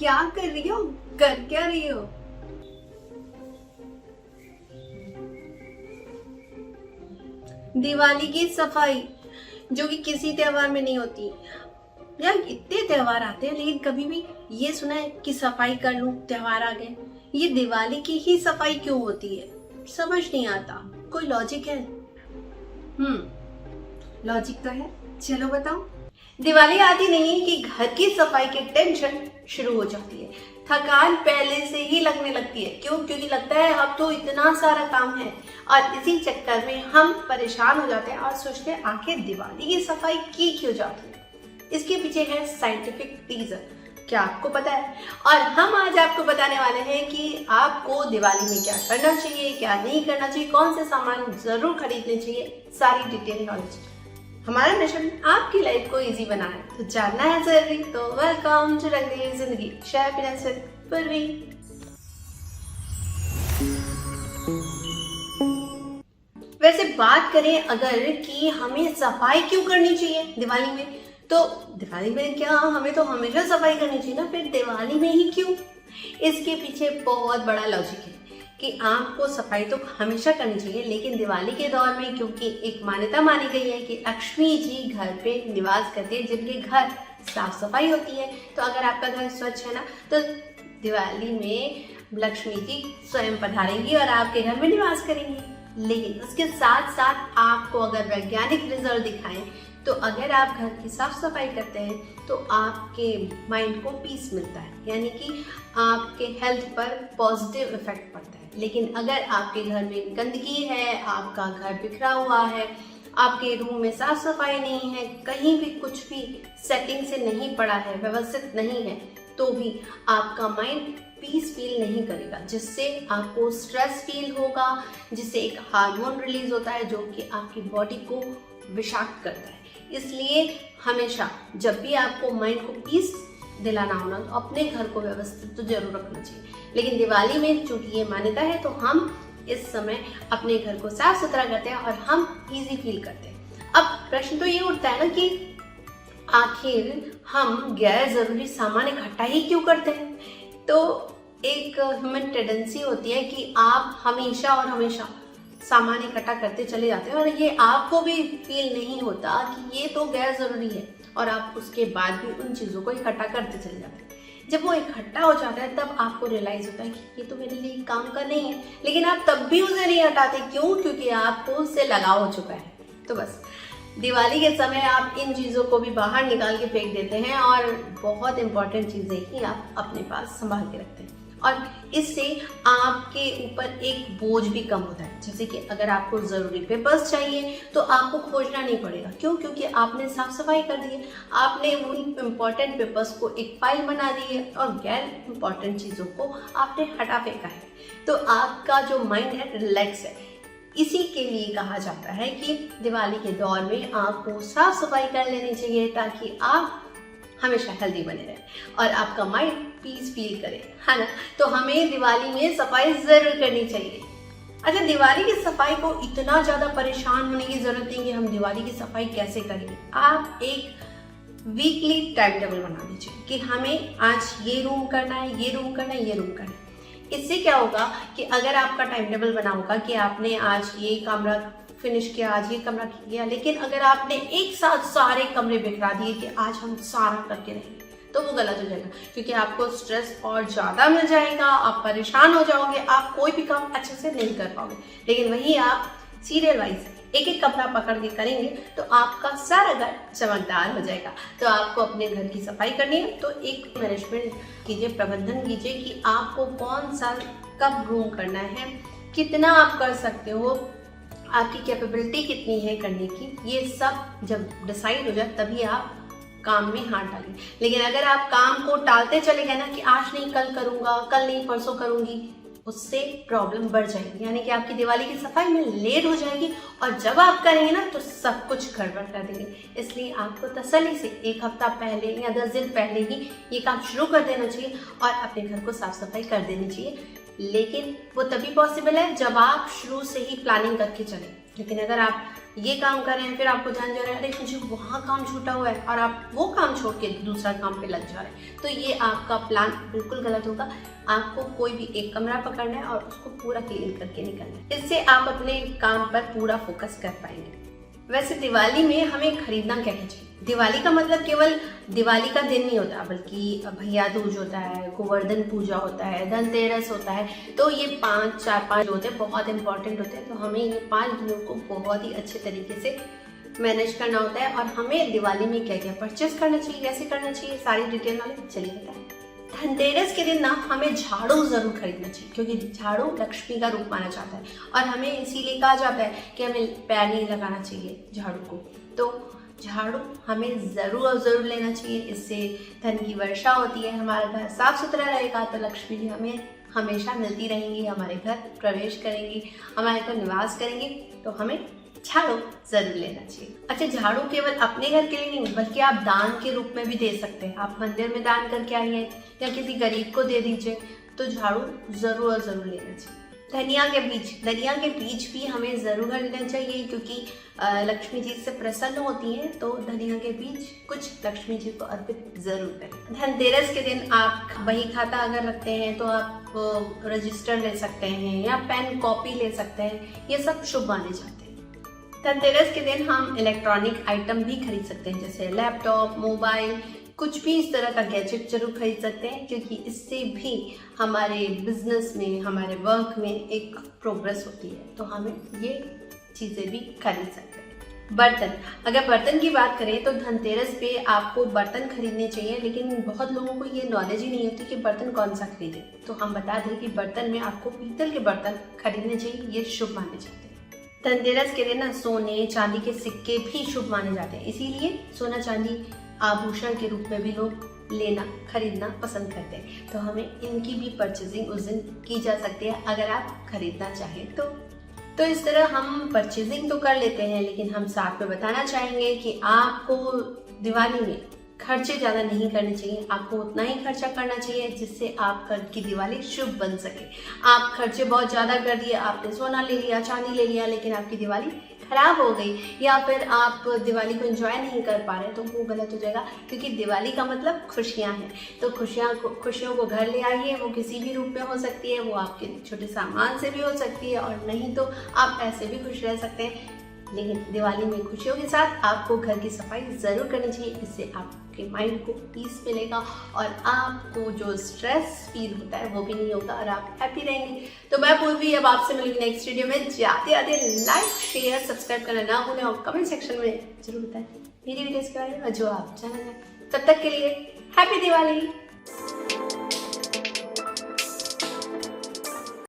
क्या कर रही हो? कर क्या रही हो? दिवाली की सफाई, जो कि किसी त्योहार में नहीं होती। यार इतने त्योहार आते हैं लेकिन कभी भी ये सुना है कि सफाई कर लूं, त्योहार आ गए। ये दिवाली की ही सफाई क्यों होती है, समझ नहीं आता। कोई लॉजिक है? लॉजिक तो है, चलो बताओ। दिवाली आती नहीं है कि घर की सफाई की टेंशन शुरू हो जाती है। थकान पहले से ही लगने लगती है। क्यों? क्योंकि लगता है अब तो इतना सारा काम है, और इसी चक्कर में हम परेशान हो जाते हैं और सोचते हैं आखिर दिवाली की सफाई की क्यों जाती है। इसके पीछे है साइंटिफिक रीजन। क्या आपको पता है? और हम आज आपको बताने वाले हैं कि आपको दिवाली में क्या करना चाहिए, क्या नहीं करना चाहिए, कौन से सामान जरूर खरीदने चाहिए, सारी डिटेल नॉलेज। हमारा मिशन आपकी लाइफ को इजी बनाना है, तो जानना है जरूरी। तो वेलकम टू रंग दे जिंदगी, शेयर फिनेंस विद पूर्वी। वैसे बात करें अगर कि हमें सफाई क्यों करनी चाहिए दिवाली में, तो दिवाली में क्या हमें तो हमेशा सफाई करनी चाहिए ना, फिर दिवाली में ही क्यों? इसके पीछे बहुत बड़ा लॉजिक है कि आपको सफाई तो हमेशा करनी चाहिए, लेकिन दिवाली के दौर में क्योंकि एक मान्यता मानी गई है कि लक्ष्मी जी घर पे निवास करते हैं जिनके घर साफ सफाई होती है। तो अगर आपका घर स्वच्छ है ना, तो दिवाली में लक्ष्मी जी स्वयं पधारेंगी और आपके घर में निवास करेंगी। लेकिन उसके साथ साथ आपको अगर वैज्ञानिक रिजल्ट दिखाएं तो अगर आप घर की साफ सफाई करते हैं तो आपके माइंड को पीस मिलता है, यानी कि आपके हेल्थ पर पॉजिटिव इफेक्ट पड़ता है। लेकिन अगर आपके घर में गंदगी है, आपका घर बिखरा हुआ है, आपके रूम में साफ सफाई नहीं है, कहीं भी कुछ भी सेटिंग से नहीं पड़ा है, व्यवस्थित नहीं है, तो भी आपका माइंड पीस फील नहीं करेगा, जिससे आपको स्ट्रेस फील होगा, जिससे एक हार्मोन रिलीज होता है जो कि आपकी बॉडी को विषाक्त करता है। इसलिए हमेशा जब भी आपको माइंड को पीस दिलाना होना तो अपने घर को व्यवस्थित तो जरूर रखना चाहिए। लेकिन दिवाली में चूंकि ये मान्यता है तो हम इस समय अपने घर को साफ सुथरा करते हैं और हम इजी फील करते हैं। अब प्रश्न तो ये उठता है ना कि आखिर हम गैर जरूरी सामान इकट्ठा ही क्यों करते हैं? तो एक ह्यूमन टेंडेंसी होती है कि आप हमेशा और हमेशा सामान इकट्ठा करते चले जाते हैं और ये आपको भी फील नहीं होता कि ये तो गैर जरूरी है, और आप उसके बाद भी उन चीज़ों को इकट्ठा करते चले जाते हैं। जब वो इकट्ठा हो जाता है तब आपको रियलाइज होता है कि ये तो मेरे लिए काम का नहीं है, लेकिन आप तब भी उसे नहीं हटाते। क्यों? क्योंकि आपको उससे लगाव हो चुका है। तो बस दिवाली के समय आप इन चीज़ों को भी बाहर निकाल के फेंक देते हैं और बहुत इंपॉर्टेंट चीज़ें ही आप अपने पास संभाल के रखते हैं, और इससे आपके ऊपर एक बोझ भी कम होता है। जैसे कि अगर आपको ज़रूरी पेपर्स चाहिए तो आपको खोजना नहीं पड़ेगा। क्यों? क्योंकि आपने साफ सफाई कर दी है, आपने उन इम्पॉर्टेंट पेपर्स को एक फाइल बना दी है और गैर इम्पॉर्टेंट चीज़ों को आपने हटा फेंका है। तो आपका जो माइंड है रिलैक्स है। इसी के लिए कहा जाता है कि दिवाली के दौर में आपको साफ सफाई कर लेनी चाहिए ताकि आप हमेशा हेल्दी बने रहे और आपका माइंड पीस फील करे, है ना? तो हमें दिवाली में सफाई जरूर करनी चाहिए। अच्छा, दिवाली की सफाई को इतना ज्यादा परेशान होने की जरूरत नहीं कि हम दिवाली की सफाई कैसे करेंगे। आप एक वीकली टाइम टेबल बना दीजिए कि हमें आज ये रूम करना है, ये रूम करना है, ये रूम करना है। इससे क्या होगा कि अगर आपका टाइम टेबल बना होगा कि आपने आज ये कमरा फिनिश किया, आज ये कमरा किया, लेकिन अगर आपने एक साथ सारे कमरे बिखरा दिए कि आज हम सारा करके रहेंगे, तो वो गलत हो जाएगा, क्योंकि आपको स्ट्रेस और ज़्यादा मिल जाएगा, आप परेशान हो जाओगे, आप कोई भी काम अच्छे से नहीं कर पाओगे। लेकिन वही आप सीरियल वाइज एक एक कमरा पकड़ के करेंगे तो आपका सारा घर चमकदार हो जाएगा। तो आपको अपने घर की सफाई करनी है तो एक मैनेजमेंट कीजिए, प्रबंधन कीजिए कि आपको कौन सा कब रूम करना है, कितना आप कर सकते हो, आपकी कैपेबिलिटी कितनी है करने की। ये सब जब डिसाइड हो जाए तभी आप काम में हाथ डालिए। लेकिन अगर आप काम को टालते चले गए ना कि आज नहीं कल करूँगा, कल नहीं परसों करूँगी, उससे प्रॉब्लम बढ़ जाएगी, यानी कि आपकी दिवाली की सफाई में लेट हो जाएगी और जब आप करेंगे ना तो सब कुछ गड़बड़ कर देंगे। इसलिए आपको तसल्ली से एक हफ्ता पहले या 10 दिन पहले ही ये काम शुरू कर देना चाहिए और अपने घर को साफ सफाई कर देनी चाहिए। लेकिन वो तभी पॉसिबल है जब आप शुरू से ही प्लानिंग करके चलें। लेकिन अगर आप ये काम कर रहे हैं, फिर आपको ध्यान जा रहा है अरे मुझे वहाँ काम छूटा हुआ है और आप वो काम छोड़ के दूसरा काम पे लग जा रहे हैं, तो ये आपका प्लान बिल्कुल गलत होगा। आपको कोई भी एक कमरा पकड़ना है और उसको पूरा क्लीन करके निकलना है। इससे आप अपने काम पर पूरा फोकस कर पाएंगे। वैसे दिवाली में हमें खरीदना क्या क्या चाहिए? दिवाली का मतलब केवल दिवाली का दिन नहीं होता, बल्कि भैया दूज होता है, गोवर्धन पूजा होता है, धनतेरस होता है। तो ये 4-5 जो होते हैं बहुत इंपॉर्टेंट होते हैं। तो हमें ये 5 दिनों को बहुत ही अच्छे तरीके से मैनेज करना होता है। और हमें दिवाली में क्या क्या परचेस करना चाहिए, कैसे करना चाहिए, सारी डिटेल वाले चलिए बताएं। धनतेरस के दिन ना हमें झाड़ू जरूर खरीदना चाहिए, क्योंकि झाड़ू लक्ष्मी का रूप माना जाता है और हमें इसीलिए कहा जाता है कि हमें पैर नहीं लगाना चाहिए झाड़ू को। तो झाड़ू हमें जरूर और जरूर लेना चाहिए। इससे धन की वर्षा होती है, हमारा घर साफ सुथरा रहेगा तो लक्ष्मी जी हमें हमेशा मिलती रहेंगी, हमारे घर प्रवेश करेंगी, हमारे घर निवास करेंगी। तो हमें झाड़ू जरूर लेना चाहिए। अच्छा, झाड़ू केवल अपने घर के लिए नहीं बल्कि आप दान के रूप में भी दे सकते हैं। आप मंदिर में दान करके आइए या किसी गरीब को दे दीजिए, तो झाड़ू जरूर और जरूर लेना चाहिए। धनिया के बीज भी हमें जरूर खरीदना चाहिए, क्योंकि लक्ष्मी जी से प्रसन्न होती हैं। तो धनिया के बीज कुछ लक्ष्मी जी को अर्पित जरूर करें। धनतेरस के दिन आप बही खाता अगर रखते हैं तो आप रजिस्टर ले सकते हैं या पेन कॉपी ले सकते हैं, ये सब शुभ माने जाते हैं। धनतेरस के दिन हम इलेक्ट्रॉनिक आइटम भी खरीद सकते हैं, जैसे लैपटॉप, मोबाइल, कुछ भी इस तरह का गैजेट जरूर खरीद सकते हैं, क्योंकि इससे भी हमारे बिजनेस में, हमारे वर्क में एक प्रोग्रेस होती है। तो हमें ये चीज़ें भी खरीद सकते हैं। बर्तन, अगर बर्तन की बात करें तो धनतेरस पे आपको बर्तन खरीदने चाहिए, लेकिन बहुत लोगों को ये नॉलेज ही नहीं होती कि बर्तन कौन सा खरीदें। तो हम बता दें कि बर्तन में आपको पीतल के बर्तन खरीदने चाहिए, ये शुभ माने जाते हैं। धनतेरस के दिन ना सोने चांदी के सिक्के भी शुभ माने जाते हैं, इसीलिए सोना चांदी आभूषण के रूप में भी लोग लेना खरीदना पसंद करते हैं। तो हमें इनकी भी परचेजिंग उस दिन की जा सकती है अगर आप खरीदना चाहें तो इस तरह हम परचेजिंग तो कर लेते हैं, लेकिन हम साथ में बताना चाहेंगे कि आपको दिवाली में खर्चे ज़्यादा नहीं करने चाहिए। आपको उतना ही खर्चा करना चाहिए जिससे आपकी दिवाली शुभ बन सके। आप खर्चे बहुत ज़्यादा कर दिए, आपने सोना ले लिया, चांदी ले लिया, लेकिन आपकी दिवाली खराब हो गई, या फिर आप दिवाली को एंजॉय नहीं कर पा रहे, तो वो गलत हो जाएगा। क्योंकि दिवाली का मतलब खुशियाँ हैं। तो खुशियों को घर ले आइए। वो किसी भी रूप में हो सकती है, वो आपके छोटे सामान से भी हो सकती है, और नहीं तो आप ऐसे भी खुश रह सकते हैं। लेकिन दिवाली में खुशियों के साथ आपको घर की सफाई ज़रूर करनी चाहिए। इससे आपके माइंड को पीस मिलेगा और आपको जो स्ट्रेस फील होता है वो भी नहीं होगा और आप हैप्पी रहेंगे। तो मैं पूर्वी अब आपसे मिलूंगी नेक्स्ट वीडियो में। जाते आते लाइक शेयर सब्सक्राइब करना ना भूलें और कमेंट सेक्शन में जरूर बताएं मेरी वीडियोस के बारे में जो आप जानना है। तब तक के लिए हैप्पी दिवाली।